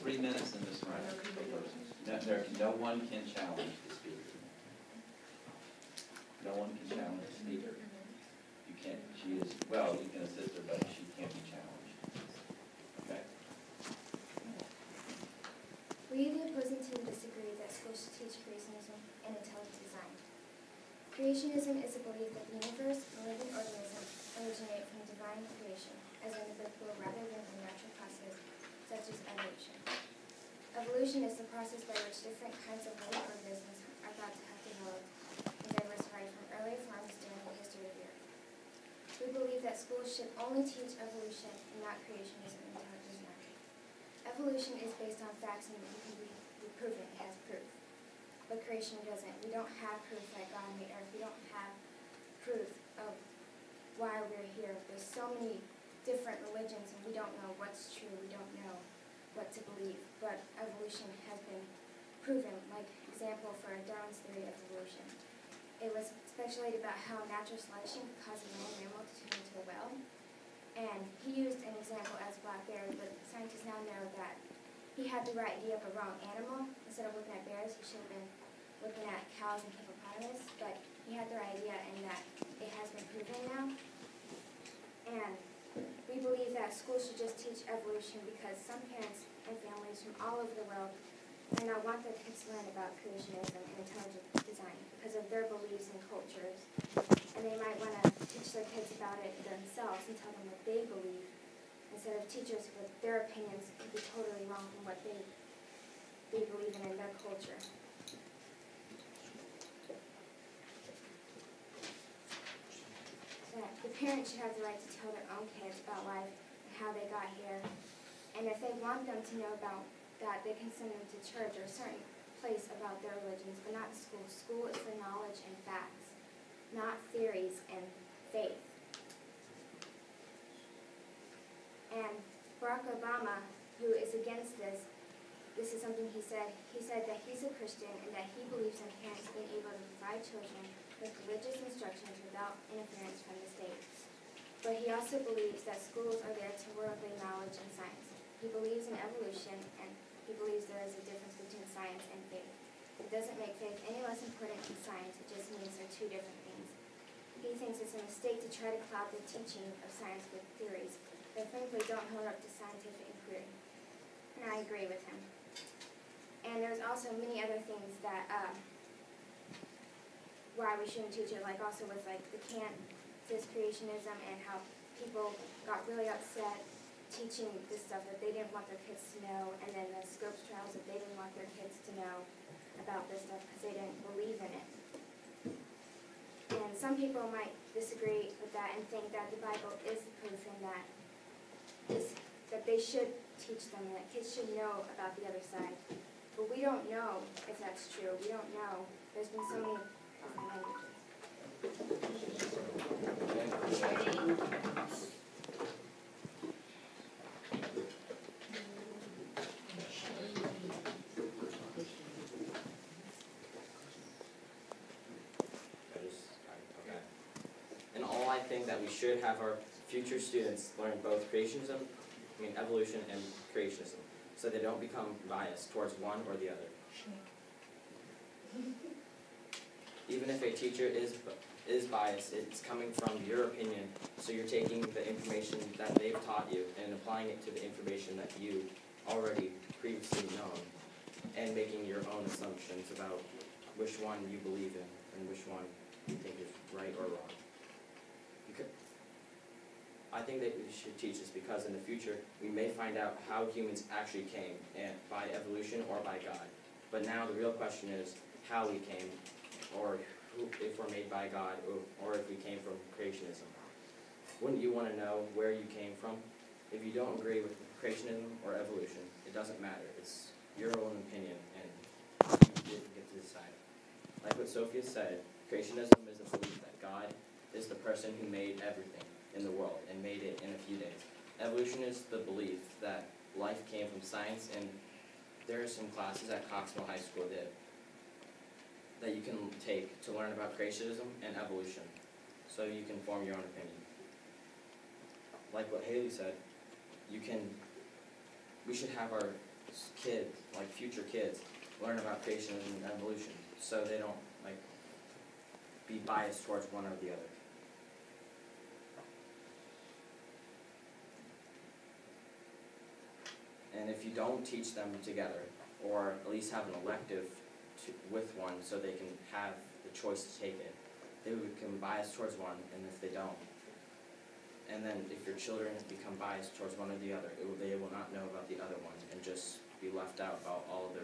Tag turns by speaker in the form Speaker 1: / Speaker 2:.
Speaker 1: 3 minutes in this round per person. No one can challenge the speaker. No one can challenge the speaker. You can't, she is, well, you can assist her, but she can't be challenged. Okay?
Speaker 2: We, the opposing team, disagree that schools should teach creationism and intelligent design. Creationism is a belief that the universe and living organisms originate from divine creation, as individual rather than from natural processes such as evolution. Evolution is the process by which different kinds of living organisms are thought to have developed and diversified from early forms during the history of the earth. We believe that schools should only teach evolution and not creationism and intelligent design. Evolution is based on facts and it can be proven, it has proof. But creation doesn't. We don't have proof that God made earth. We don't have proof of why we're here. There's so many different religions and we don't know what's true. We don't know what to believe. But evolution has been proven, like example for Darwin's theory of evolution. It was speculated about how natural selection caused a normal mammal to turn into a whale. And he used an example as black bears, but scientists now know that he had the right idea of a wrong animal. Instead of looking at bears, he should have been looking at cows and hippopotamus, but he had the right idea in that it has been proven now. And we believe that schools should just teach evolution because some parents and families from all over the world do not want their kids to learn about creationism and intelligent design because of their beliefs and cultures. And they might want to teach their kids about it themselves and tell them what they believe, instead of teachers with their opinions could be totally wrong from what they believe in their culture. That the parents should have the right to tell their own kids about life and how they got here. And if they want them to know about that, they can send them to church or a certain place about their religions, but not school. School is for knowledge and facts, not theories and faith. And Barack Obama, who is against this is something he said. He said that he's a Christian and that he believes in parents being able to provide children with religious instructions without interference from the state. But he also believes that schools are there to worldly knowledge and science. He believes in evolution and he believes there is a difference between science and faith. It doesn't make faith any less important than science, it just means they're two different things. He thinks it's a mistake to try to cloud the teaching of science with theories that frankly don't hold up to scientific inquiry. And I agree with him. And there's also many other things that why we shouldn't teach it, like also with like the Kansas creationism and how people got really upset teaching this stuff that they didn't want their kids to know, and then the Scopes trials that they didn't want their kids to know about this stuff because they didn't believe in it. And some people might disagree with that and think that the Bible is the proof and that they should teach them, that kids should know about the other side. But we don't know if that's true. We don't know. There's been so many different languages.
Speaker 3: In all, I think that we should have our future students learn both evolution and creationism, so they don't become biased towards one or the other. Even if a teacher is biased, it's coming from your opinion, so you're taking the information that they've taught you and applying it to the information that you already previously known, and making your own assumptions about which one you believe in and which one you think is right or wrong. I think that we should teach this because in the future we may find out how humans actually came, and by evolution or by God. But now the real question is how we came, or if we're made by God, or if we came from creationism. Wouldn't you want to know where you came from? If you don't agree with creationism or evolution, it doesn't matter. It's your own opinion, and you didn't get to decide. Like what Sophia said, creationism is a belief that God is the person who made everything in the world and made it in a few days. Evolution is the belief that life came from science, and there are some classes at Coxville High School that you can take to learn about creationism and evolution, so you can form your own opinion. Like what Haley said, we should have our future kids, learn about creationism and evolution, so they don't be biased towards one or the other. And if you don't teach them together, or at least have an elective with one so they can have the choice to take it, they would become biased towards one, and if they don't, and then if your children become biased towards one or the other, they will not know about the other one and just be left out about all of the